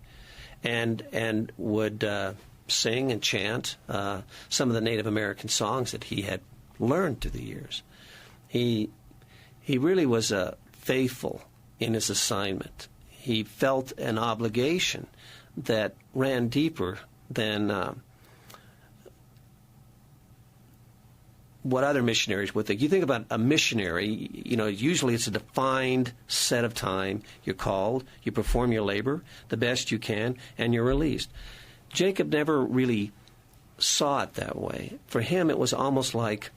and would sing and chant some of the Native American songs that he had learned through the years. He really was faithful in his assignment. He felt an obligation that ran deeper than what other missionaries would think. You think about a missionary, usually it's a defined set of time. You're called, you perform your labor the best you can, and you're released. Jacob never really saw it that way. For him, it was almost like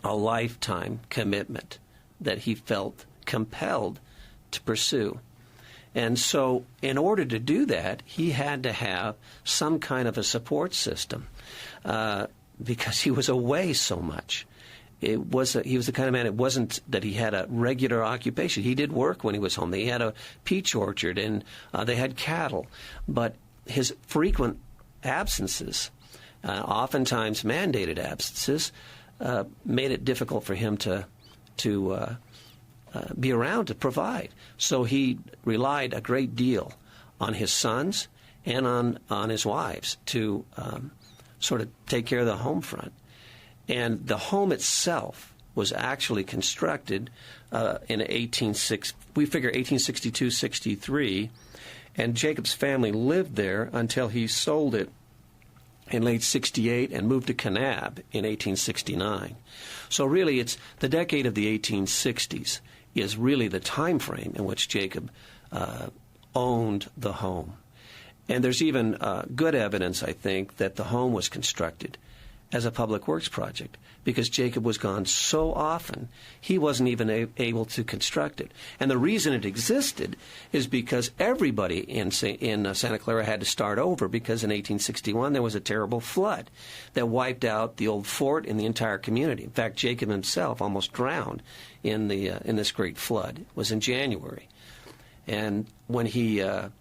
a lifetime commitment that he felt compelled to pursue. And so in order to do that, he had to have some kind of a support system because he was away so much. He was the kind of man, it wasn't that he had a regular occupation. He did work when he was home. He had a peach orchard and they had cattle. But his frequent absences, oftentimes mandated absences, made it difficult for him to be around to provide. So he relied a great deal on his sons and on his wives to sort of take care of the home front. And the home itself was actually constructed in 1862-63, and Jacob's family lived there until he sold it in late 68 and moved to Kanab in 1869. So really it's the decade of the 1860s is really the time frame in which Jacob owned the home. And there's even good evidence, I think, that the home was constructed as a public works project because Jacob was gone so often he wasn't even able to construct it. And the reason it existed is because everybody in Santa Clara had to start over because in 1861 there was a terrible flood that wiped out the old fort and the entire community. In fact, Jacob himself almost drowned in this great flood. It was in January. And when the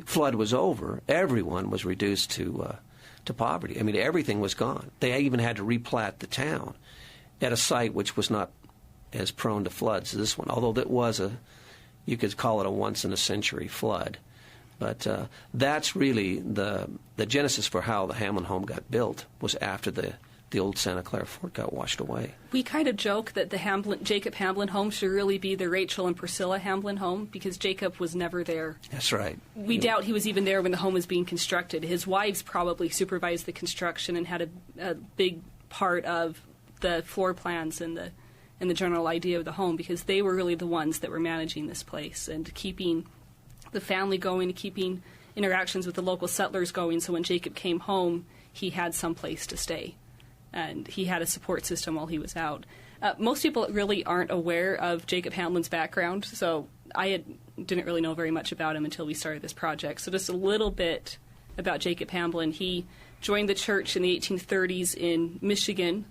flood was over, everyone was reduced to poverty. I mean, everything was gone. They even had to replat the town at a site which was not as prone to floods as this one, although that was you could call it a once-in-a-century flood. But that's really the genesis for how the Hamlin home got built was after the old Santa Clara fort got washed away. We kind of joke that the Jacob Hamblin home should really be the Rachel and Priscilla Hamblin home because Jacob was never there. That's right. We doubt he was even there when the home was being constructed. His wives probably supervised the construction and had a big part of the floor plans and the general idea of the home because they were really the ones that were managing this place and keeping the family going, keeping interactions with the local settlers going so when Jacob came home, he had some place to stay. And he had a support system while he was out. Most people really aren't aware of Jacob Hamlin's background, so I didn't really know very much about him until we started this project. So just a little bit about Jacob Hamlin. He joined the church in the 1830s in Michigan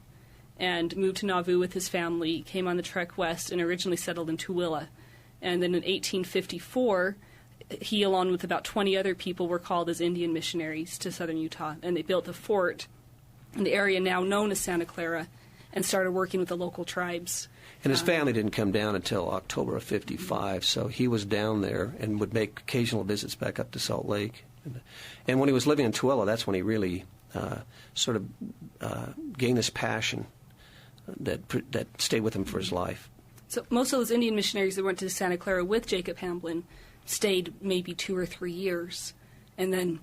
and moved to Nauvoo with his family, came on the trek west, and originally settled in Tooele. And then in 1854, he, along with about 20 other people, were called as Indian missionaries to southern Utah, and they built a fort in the area now known as Santa Clara, and started working with the local tribes. And his family didn't come down until October of 55, so he was down there and would make occasional visits back up to Salt Lake. And when he was living in Tooele, that's when he really gained this passion that stayed with him for his life. So most of those Indian missionaries that went to Santa Clara with Jacob Hamblin stayed maybe 2 or 3 years, and then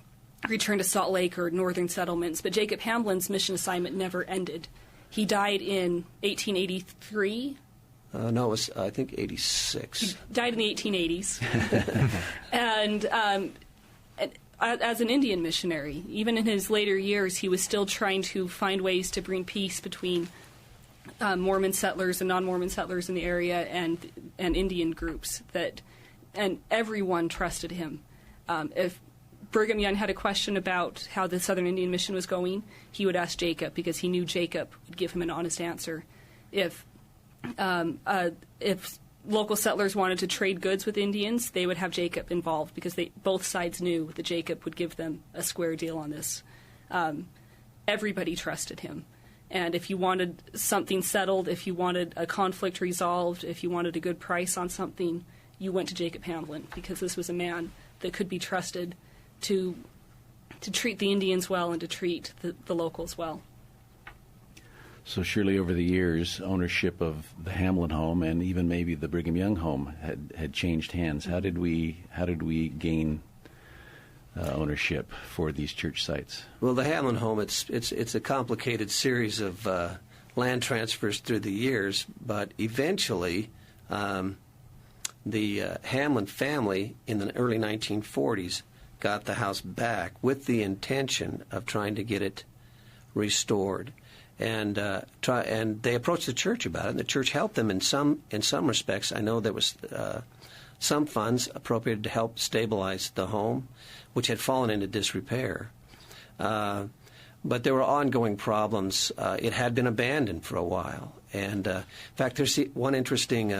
returned to Salt Lake or northern settlements. But Jacob Hamblin's mission assignment never ended. He died in 1883. No, it was, I think, 86. He died in the 1880s. And as an Indian missionary, even in his later years, he was still trying to find ways to bring peace between Mormon settlers and non-Mormon settlers in the area and Indian groups. And everyone trusted him. If Brigham Young had a question about how the Southern Indian Mission was going, he would ask Jacob because he knew Jacob would give him an honest answer. If local settlers wanted to trade goods with Indians, they would have Jacob involved because both sides knew that Jacob would give them a square deal on this. Everybody trusted him. And if you wanted something settled, if you wanted a conflict resolved, if you wanted a good price on something, you went to Jacob Hamlin because this was a man that could be trusted to treat the Indians well and to treat the locals well. So surely over the years, ownership of the Hamlin home and even maybe the Brigham Young home had changed hands. How did we gain ownership for these church sites? Well, the Hamlin home, it's a complicated series of land transfers through the years, but eventually the Hamlin family in the early 1940s got the house back with the intention of trying to get it restored. and they approached the church about it, and the church helped them in some respects. I know there was some funds appropriated to help stabilize the home, which had fallen into disrepair. But there were ongoing problems. It had been abandoned for a while. And in fact, there's one interesting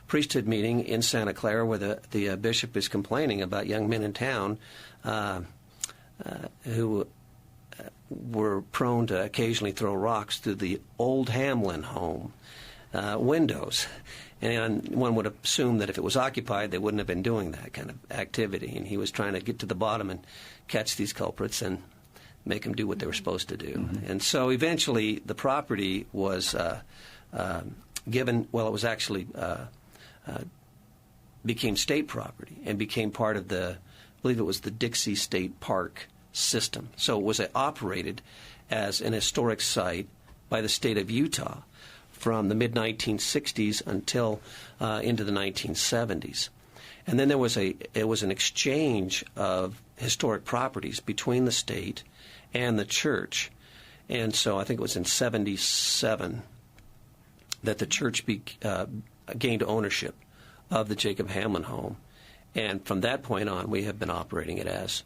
priesthood meeting in Santa Clara where the bishop is complaining about young men in town who were prone to occasionally throw rocks through the old Hamlin home windows. And one would assume that if it was occupied, they wouldn't have been doing that kind of activity. And he was trying to get to the bottom and catch these culprits and make them do what they were supposed to do. Mm-hmm. And so eventually the property was given, well, it was actually became state property and became part of I believe it was the Dixie State Park system. So it was operated as an historic site by the state of Utah from the mid-1960s until into the 1970s. And then there was an exchange of historic properties between the state and the church. And so I think it was in 1977 that the church gained ownership of the Jacob Hamlin home. And from that point on, we have been operating it as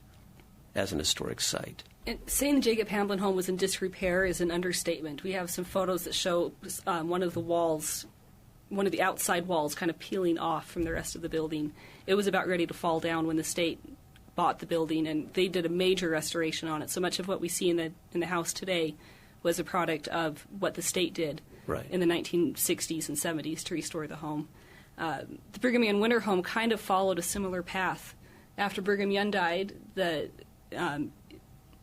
an historic site. And saying the Jacob Hamlin home was in disrepair is an understatement. We have some photos that show one of the outside walls kind of peeling off from the rest of the building. It was about ready to fall down when the state bought the building, and they did a major restoration on it. So much of what we see in the house today was a product of what the state did in the 1960s and 70s to restore the home. The Brigham Young Winter Home kind of followed a similar path. After Brigham Young died, I'm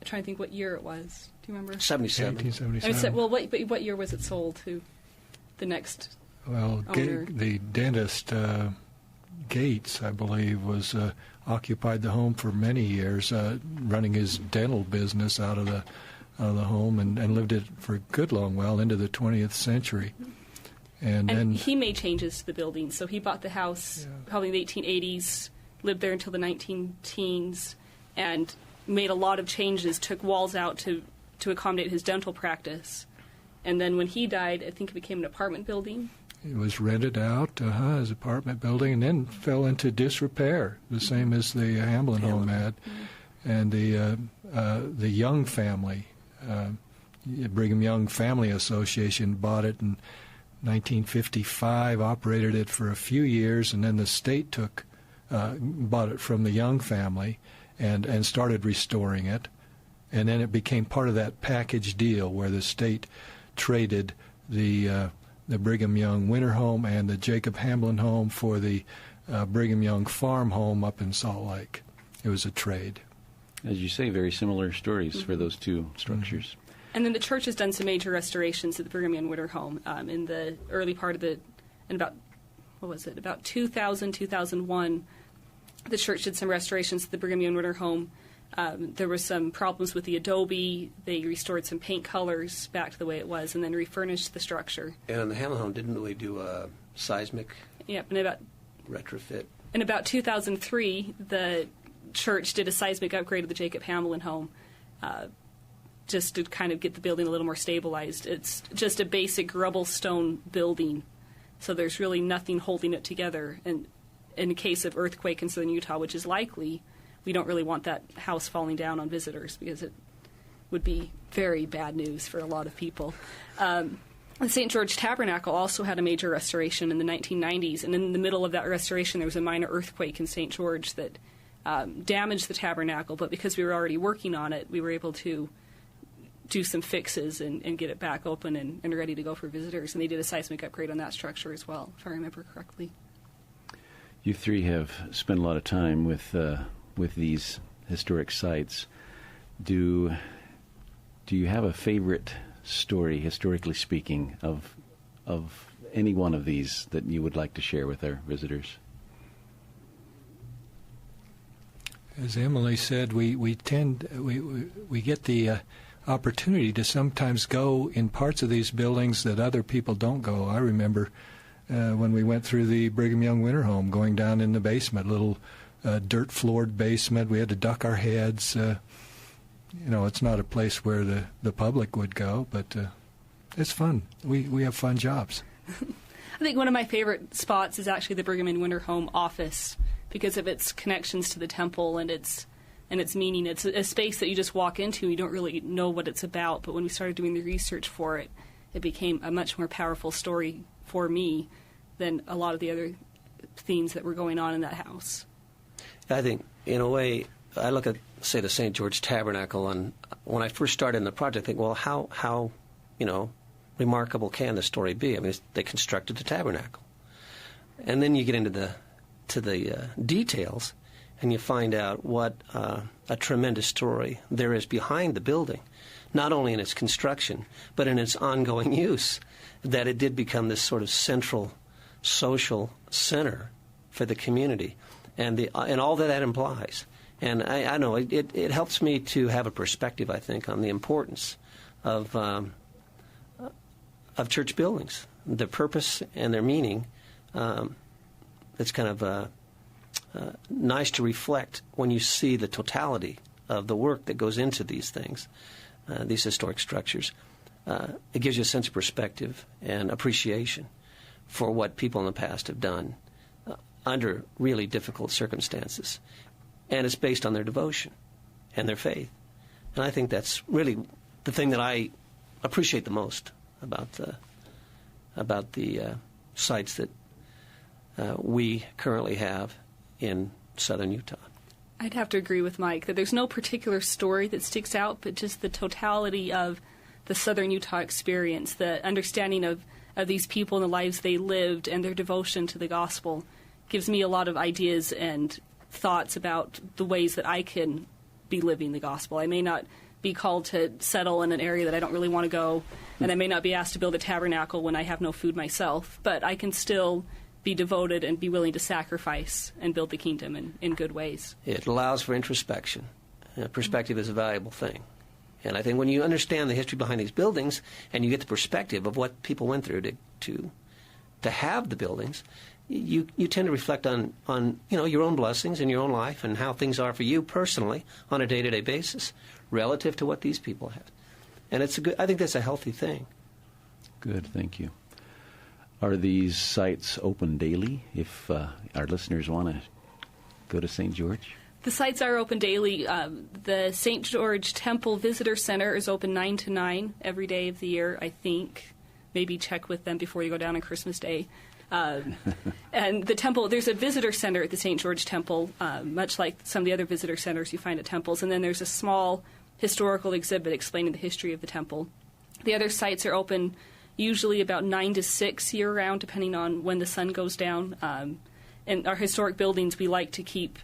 trying to think what year it was. Do you remember? 77. 1877. Well, what year was it sold to the next owner? The dentist Gates, I believe, was occupied the home for many years, running his dental business out of the home, and lived it for a good long while into the 20th century. And then he made changes to the building. So he bought the house probably in the 1880s, lived there until the 19-teens, and made a lot of changes, took walls out to accommodate his dental practice. And then when he died, I think it became an apartment building. It was rented out as an apartment building, and then fell into disrepair, the same as the Hamlin home had. And the Young family, Brigham Young Family Association, bought it in 1955, operated it for a few years, and then the state bought it from the Young family and started restoring it. And then it became part of that package deal where the state traded the Brigham Young Winter Home and the Jacob Hamlin home for the Brigham Young Farm home up in Salt Lake. It was a trade. As you say, very similar stories for those two structures. Mm-hmm. And then the church has done some major restorations at the Brigham Young Winter Home in the early part of about 2000, 2001. The church did some restorations to the Brigham Young Winter Home. There were some problems with the adobe. They restored some paint colors back to the way it was, and then refurnished the structure. And on the Hamlin home, didn't we do a seismic retrofit? In about 2003, the church did a seismic upgrade of the Jacob Hamlin home, just to kind of get the building a little more stabilized. It's just a basic rubble stone building, so there's really nothing holding it together. And in case of earthquake in southern Utah, which is likely, we don't really want that house falling down on visitors because it would be very bad news for a lot of people. The St. George Tabernacle also had a major restoration in the 1990s, and in the middle of that restoration there was a minor earthquake in St. George that damaged the tabernacle, but because we were already working on it, we were able to do some fixes and get it back open and ready to go for visitors. And they did a seismic upgrade on that structure as well, if I remember correctly. You three have spent a lot of time with these historic sites. Do you have a favorite story, historically speaking, of any one of these that you would like to share with our visitors? As Emily said, we get the opportunity to sometimes go in parts of these buildings that other people don't go. I remember when we went through the Brigham Young Winter Home, going down in the basement, little dirt-floored basement. We had to duck our heads. It's not a place where the public would go, but It's fun. We have fun jobs. I think one of my favorite spots is actually the Brigham and Winter Home office because of its connections to the temple and its meaning. It's a space that you just walk into and you don't really know what it's about, but when we started doing the research for it, it became a much more powerful story for me than a lot of the other themes that were going on in that house. I think, in a way, I look at, say, the St. George Tabernacle, and when I first started in the project, I think, well, how remarkable can the story be? I mean, they constructed the tabernacle. And then you get into the details, and you find out what a tremendous story there is behind the building, not only in its construction, but in its ongoing use, that it did become this sort of central social center for the community, and all that implies. And I know it helps me to have a perspective, I think, on the importance of church buildings, their purpose and their meaning. It's kind of nice to reflect when you see the totality of the work that goes into these things, these historic structures. It gives you a sense of perspective and appreciation for what people in the past have done under really difficult circumstances. And it's based on their devotion and their faith. And I think that's really the thing that I appreciate the most about the sites that we currently have in southern Utah. I'd have to agree with Mike that there's no particular story that sticks out, but just the totality of the southern Utah experience, the understanding of these people and the lives they lived and their devotion to the gospel gives me a lot of ideas and thoughts about the ways that I can be living the gospel. I may not be called to settle in an area that I don't really want to go, and I may not be asked to build a tabernacle when I have no food myself, but I can still be devoted and be willing to sacrifice and build the kingdom in good ways. It allows for introspection. Perspective is a valuable thing. And I think when you understand the history behind these buildings and you get the perspective of what people went through to have the buildings, you tend to reflect on your own blessings in your own life and how things are for you personally on a day-to-day basis relative to what these people had. And I think that's a healthy thing. Good, thank you. Are these sites open daily if our listeners want to go to St. George? The sites are open daily. The St. George Temple Visitor Center is open 9 to 9 every day of the year, I think. Maybe check with them before you go down on Christmas Day. And the temple, there's a visitor center at the St. George Temple, much like some of the other visitor centers you find at temples. And then there's a small historical exhibit explaining the history of the temple. The other sites are open usually about 9 to 6 year-round, depending on when the sun goes down. And our historic buildings, we like to keep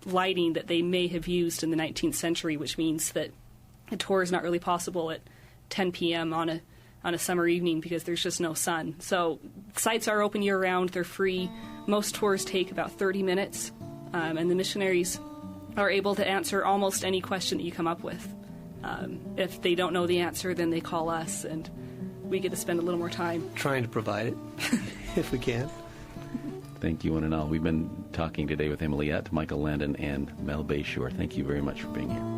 lighting that they may have used in the 19th century, which means that a tour is not really possible at 10 p.m. on a summer evening because there's just no sun. So sites are open year-round. They're free. Most tours take about 30 minutes, and the missionaries are able to answer almost any question that you come up with. If they don't know the answer, then they call us, and we get to spend a little more time trying to provide it, if we can. Thank you, one and all. We've been talking today with Emily Ett, Michael Landon, and Mel Bayshore. Thank you very much for being here.